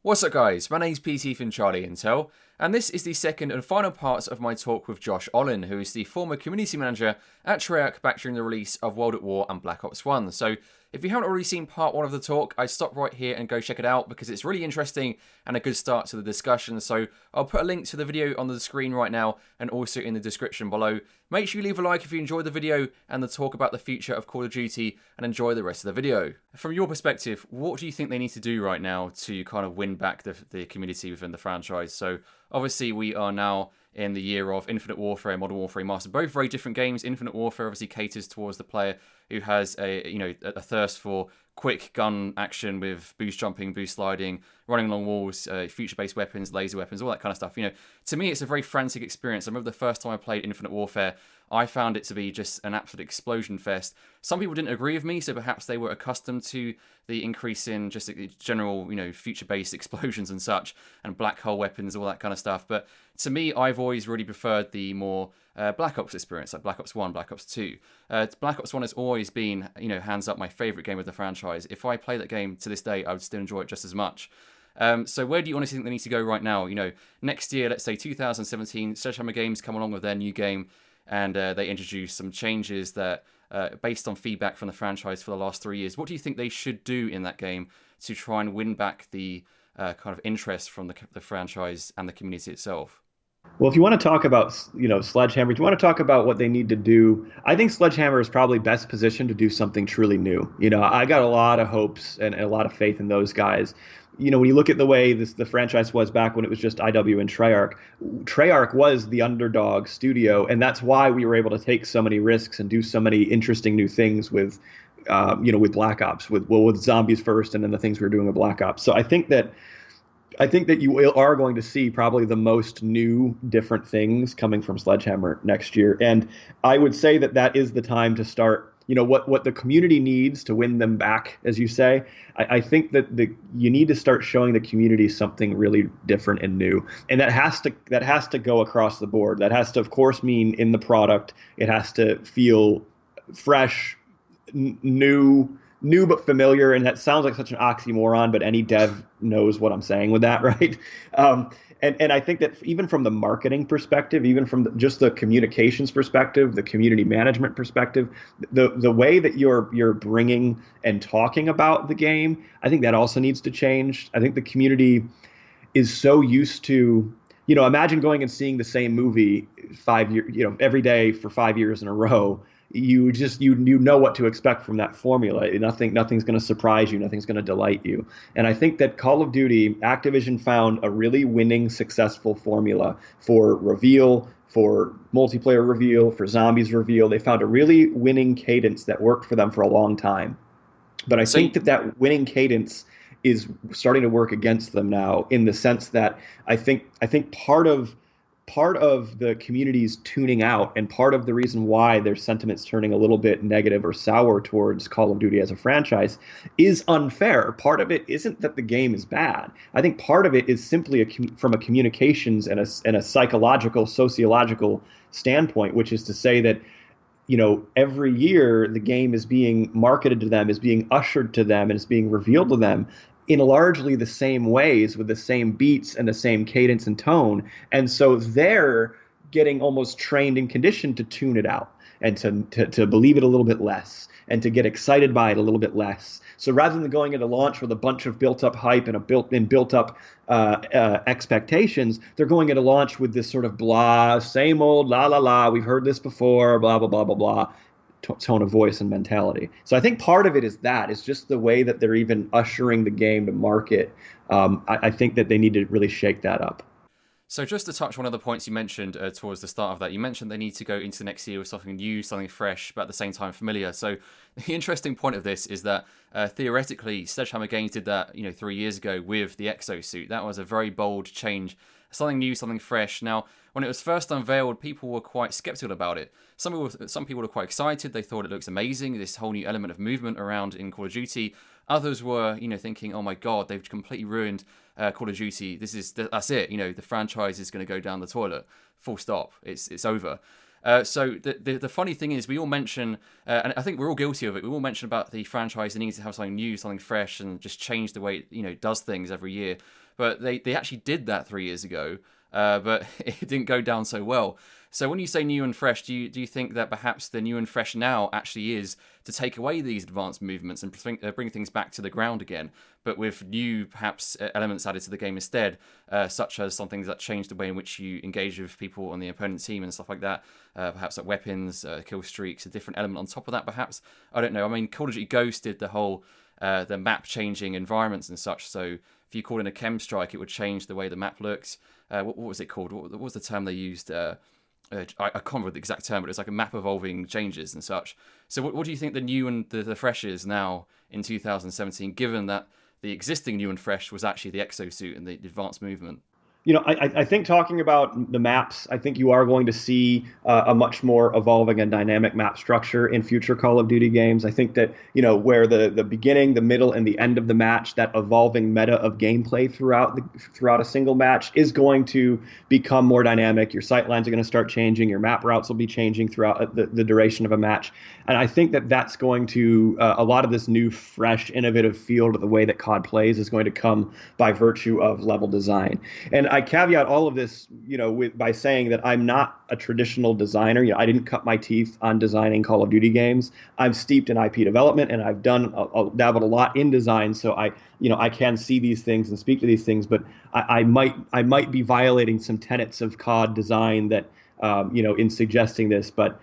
What's up guys, my name's Petey from Charlie Intel, and this is the second and final part of my talk with Josh Olin, who is the former community manager at Treyarch back during the release of World at War and Black Ops 1. So if you haven't already seen part 1 of the talk, I'd stop right here and go check it out because it's really interesting and a good start to the discussion. So I'll put a link to the video on the screen right now and also in the description below. Make sure you leave a like if you enjoyed the video and the talk about the future of Call of Duty, and enjoy the rest of the video. From your perspective, what do you think they need to do right now to kind of win back the community within the franchise? So obviously we are now in the year of Infinite Warfare and Modern Warfare Remastered, both very different games. Infinite Warfare obviously caters towards the player who has a thirst for quick gun action with boost jumping, boost sliding, running along walls, future-based weapons, laser weapons, all that kind of stuff. To me, it's a very frantic experience. I remember the first time I played Infinite Warfare, I found it to be just an absolute explosion fest. Some people didn't agree with me, so perhaps they were accustomed to the increase in just general, future-based explosions and such, and black hole weapons, all that kind of stuff. But to me, I've always really preferred the more Black Ops experience, like Black Ops 1, Black Ops 2. Black Ops 1 has always been, hands up, my favourite game of the franchise. If I play that game to this day, I would still enjoy it just as much. So where do you honestly think they need to go right now? Next year, let's say 2017, Sledgehammer Games come along with their new game, and they introduce some changes that, based on feedback from the franchise for the last 3 years, what do you think they should do in that game to try and win back the kind of interest from the franchise and the community itself? Well, if you want to talk about, Sledgehammer, if you want to talk about what they need to do, I think Sledgehammer is probably best positioned to do something truly new. I got a lot of hopes and a lot of faith in those guys. When you look at the way the franchise was back when it was just IW and Treyarch, Treyarch was the underdog studio, and that's why we were able to take so many risks and do so many interesting new things with, with Black Ops, with zombies first, and then the things we were doing with Black Ops. So I think that you are going to see probably the most new, different things coming from Sledgehammer next year. And I would say that is the time to start, what the community needs to win them back, as you say. I think that you need to start showing the community something really different and new. And that has to go across the board. That has to, of course, mean in the product. It has to feel fresh, new but familiar, and that sounds like such an oxymoron, but any dev knows what I'm saying with that, right? And I think that even from the marketing perspective, even from just the communications perspective, the community management perspective, the way that you're bringing and talking about the game, I think that also needs to change. I think the community is so used to, imagine going and seeing the same movie 5 years, every day for 5 years in a row. You know what to expect from that formula. Nothing's going to surprise you. Nothing's going to delight you. And I think that Call of Duty, Activision found a really winning, successful formula for reveal, for multiplayer reveal, for zombies reveal. They found a really winning cadence that worked for them for a long time. But I think that winning cadence is starting to work against them now, in the sense that I think part of the community's tuning out, and part of the reason why their sentiment's turning a little bit negative or sour towards Call of Duty as a franchise is unfair. Part of it isn't that the game is bad. I think part of it is simply from a communications and a psychological, sociological standpoint, which is to say that every year the game is being marketed to them, is being ushered to them, and is being revealed to them in largely the same ways, with the same beats and the same cadence and tone. And so they're getting almost trained and conditioned to tune it out, and to believe it a little bit less, and to get excited by it a little bit less. So rather than going into launch with a bunch of built-up hype and built-up expectations, they're going into launch with this sort of blah, same old la la la, we've heard this before, blah blah blah blah blah tone of voice and mentality. So I think part of it is that. It's just the way that they're even ushering the game to market. I think that they need to really shake that up. So just to touch one of the points you mentioned towards the start of that, you mentioned they need to go into next year with something new, something fresh, but at the same time familiar. So the interesting point of this is that theoretically, Sledgehammer Games did that 3 years ago with the exosuit. That was a very bold change, something new, something fresh. Now, when it was first unveiled, people were quite skeptical about it. Some people were quite excited. They thought it looks amazing, this whole new element of movement around in Call of Duty. Others were, thinking, oh my God, they've completely ruined Call of Duty. That's it. The franchise is going to go down the toilet. Full stop. It's over. So the funny thing is, we all mention, and I think we're all guilty of it. We all mention about the franchise that needs to have something new, something fresh, and just change the way it does things every year. but they actually did that 3 years ago, but it didn't go down so well. So when you say new and fresh, do you think that perhaps the new and fresh now actually is to take away these advanced movements and bring things back to the ground again, but with new perhaps elements added to the game instead, such as some things that change the way in which you engage with people on the opponent team and stuff like that, perhaps like weapons, kill streaks, a different element on top of that perhaps? I don't know. I mean, Call of Duty Ghost did the whole the map changing environments and such, so if you called in a chem strike, it would change the way the map looks. What was it called? What was the term they used? I can't remember the exact term, but it's like a map evolving changes and such. So what do you think the new and the fresh is now in 2017, given that the existing new and fresh was actually the exosuit and the advanced movement? I think talking about the maps, I think you are going to see a much more evolving and dynamic map structure in future Call of Duty games. I think that, where the beginning, the middle, and the end of the match, that evolving meta of gameplay throughout a single match is going to become more dynamic. Your sight lines are going to start changing. Your map routes will be changing throughout the duration of a match. And I think that that's going to, a lot of this new, fresh, innovative feel to the way that COD plays is going to come by virtue of level design. And I caveat all of this, by saying that I'm not a traditional designer. I didn't cut my teeth on designing Call of Duty games. I'm steeped in IP development, and I've dabbled a lot in design. So I can see these things and speak to these things. But I might be violating some tenets of COD design that, in suggesting this. But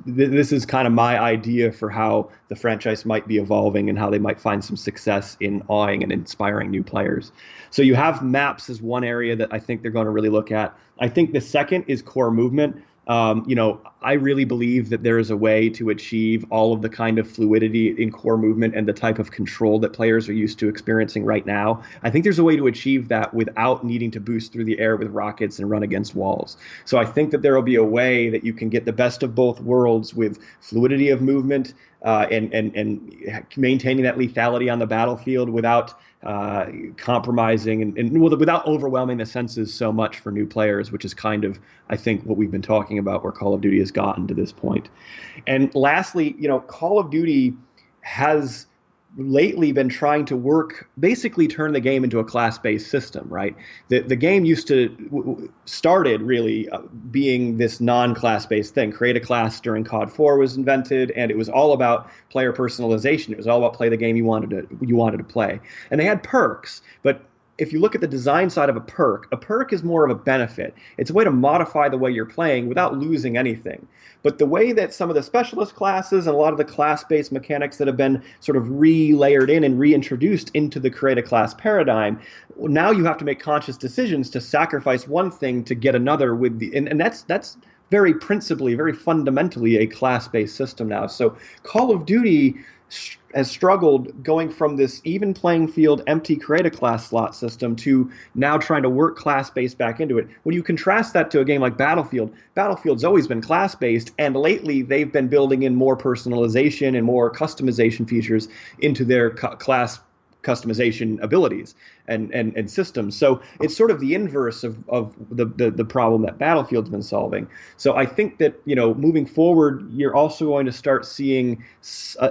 this is kind of my idea for how the franchise might be evolving and how they might find some success in awing and inspiring new players. So you have maps as one area that I think they're going to really look at. I think the second is core movement. I really believe that there is a way to achieve all of the kind of fluidity in core movement and the type of control that players are used to experiencing right now. I think there's a way to achieve that without needing to boost through the air with rockets and run against walls. So I think that there will be a way that you can get the best of both worlds with fluidity of movement and maintaining that lethality on the battlefield without compromising and without overwhelming the senses so much for new players, which is kind of, I think, what we've been talking about where Call of Duty has gotten to this point. And lastly, Call of Duty has lately been trying to basically turn the game into a class-based system, right? The game started really being this non-class-based thing. Create a class during COD 4 was invented, and it was all about player personalization. It was all about play the game you wanted to play. And they had perks, but if you look at the design side of a perk is more of a benefit. It's a way to modify the way you're playing without losing anything. But the way that some of the specialist classes and a lot of the class-based mechanics that have been sort of re-layered in and reintroduced into the create a class paradigm, now you have to make conscious decisions to sacrifice one thing to get another and that's very principally, very fundamentally a class-based system now. So Call of Duty has struggled going from this even playing field, empty create a class slot system to now trying to work class-based back into it. When you contrast that to a game like Battlefield's always been class-based, and lately they've been building in more personalization and more customization features into their class customization abilities and systems. So it's sort of the inverse of the problem that Battlefield's been solving. So I think that, moving forward, you're also going to start seeing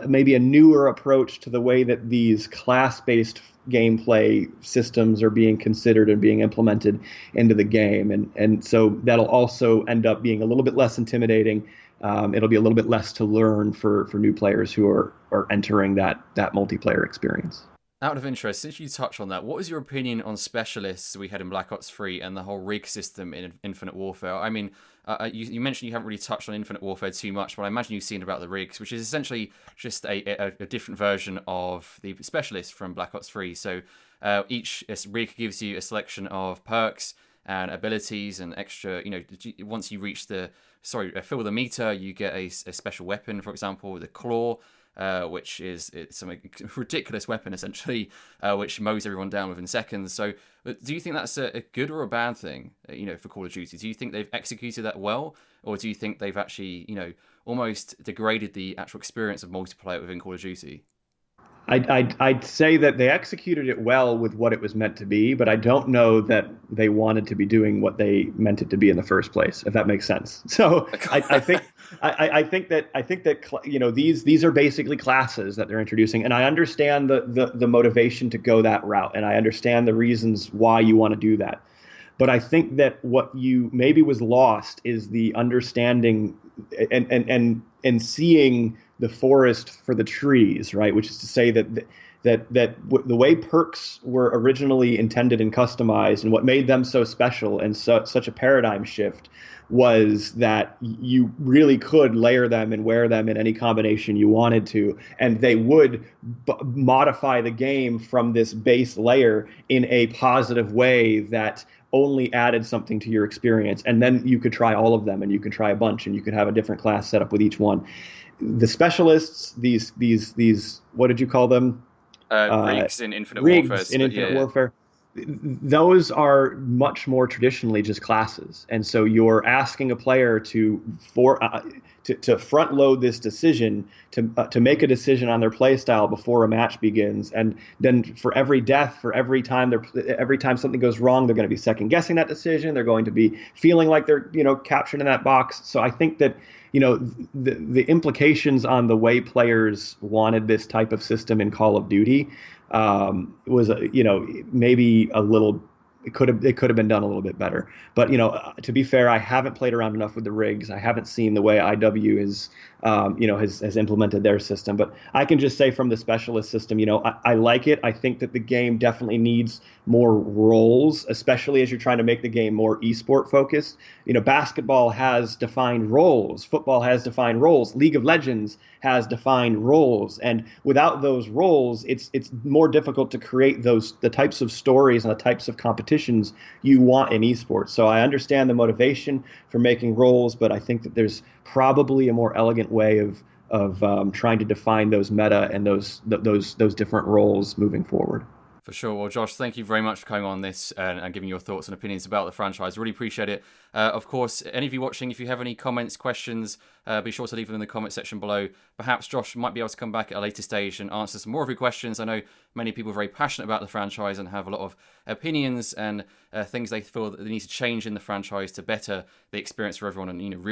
maybe a newer approach to the way that these class-based gameplay systems are being considered and being implemented into the game. And so that'll also end up being a little bit less intimidating. It'll be a little bit less to learn for new players who are entering that multiplayer experience. Out of interest, since you touched on that, what was your opinion on specialists we had in Black Ops 3 and the whole rig system in Infinite Warfare? I mean, you mentioned you haven't really touched on Infinite Warfare too much, but I imagine you've seen about the rigs, which is essentially just a different version of the specialists from Black Ops 3. So each rig gives you a selection of perks and abilities and extra, once you reach fill the meter, you get a special weapon, for example, the Claw. Which is some ridiculous weapon, essentially, which mows everyone down within seconds. So do you think that's a good or a bad thing, for Call of Duty? Do you think they've executed that well? Or do you think they've actually, almost degraded the actual experience of multiplayer within Call of Duty? I'd say that they executed it well with what it was meant to be, but I don't know that they wanted to be doing what they meant it to be in the first place, if that makes sense. So I think that these are basically classes that they're introducing, and I understand the motivation to go that route, and I understand the reasons why you want to do that. But I think that what you maybe was lost is the understanding and seeing the forest for the trees, right? Which is to say that the way perks were originally intended and customized, and what made them so special and such a paradigm shift, was that you really could layer them and wear them in any combination you wanted to, and they would modify the game from this base layer in a positive way that only added something to your experience. And then you could try all of them, and you could try a bunch, and you could have a different class set up with each one. The specialists, these what did you call them? Rigs in Infinite Warfare. Rigs in Infinite Warfare. Those are much more traditionally just classes, and so you're asking a player to front load this decision, to make a decision on their play style before a match begins, and then for every death, for every time something goes wrong, they're going to be second guessing that decision. They're going to be feeling like they're captured in that box. So I think that the implications on the way players wanted this type of system in Call of Duty was maybe a little. It could have been done a little bit better. But to be fair, I haven't played around enough with the rigs. I haven't seen the way IW has implemented their system. But I can just say from the specialist system, I like it. I think that the game definitely needs more roles, especially as you're trying to make the game more esport focused. Basketball has defined roles. Football has defined roles. League of Legends has defined roles. And without those roles, it's more difficult to create the types of stories and the types of competitions you want in esports. So I understand the motivation for making roles, but I think that there's probably a more elegant way of trying to define those meta and those different roles moving forward. For sure. Well, Josh, thank you very much for coming on this and giving your thoughts and opinions about the franchise. Really appreciate it. Of course, any of you watching, if you have any comments, questions, be sure to leave them in the comment section below. Perhaps Josh might be able to come back at a later stage and answer some more of your questions. I know many people are very passionate about the franchise and have a lot of opinions and things they feel that they need to change in the franchise to better the experience for everyone and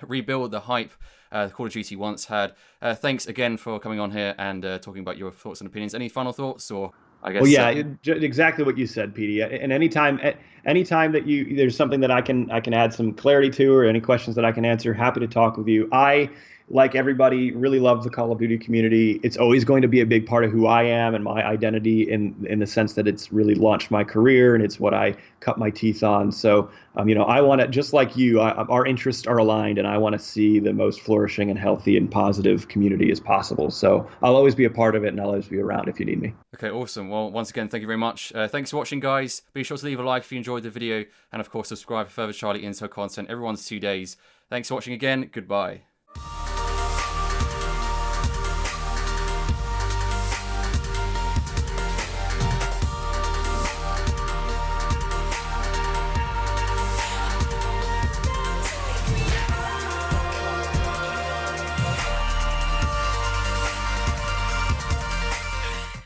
rebuild the hype Call of Duty once had. Thanks again for coming on here and talking about your thoughts and opinions. Any final thoughts or? I guess. Well, yeah, exactly what you said, Petey. And anytime that there's something that I can add some clarity to, or any questions that I can answer, happy to talk with you. I, like everybody, really love the Call of Duty community. It's always going to be a big part of who I am and my identity, in the sense that it's really launched my career and it's what I cut my teeth on. So, I want to, just like you, our interests are aligned, and I want to see the most flourishing and healthy and positive community as possible. So I'll always be a part of it, and I'll always be around if you need me. Okay, awesome. Well, once again, thank you very much. Thanks for watching, guys. Be sure to leave a like if you enjoyed the video, and of course, subscribe for further Charlie Intel content every 1 to 2 days. Thanks for watching again. Goodbye.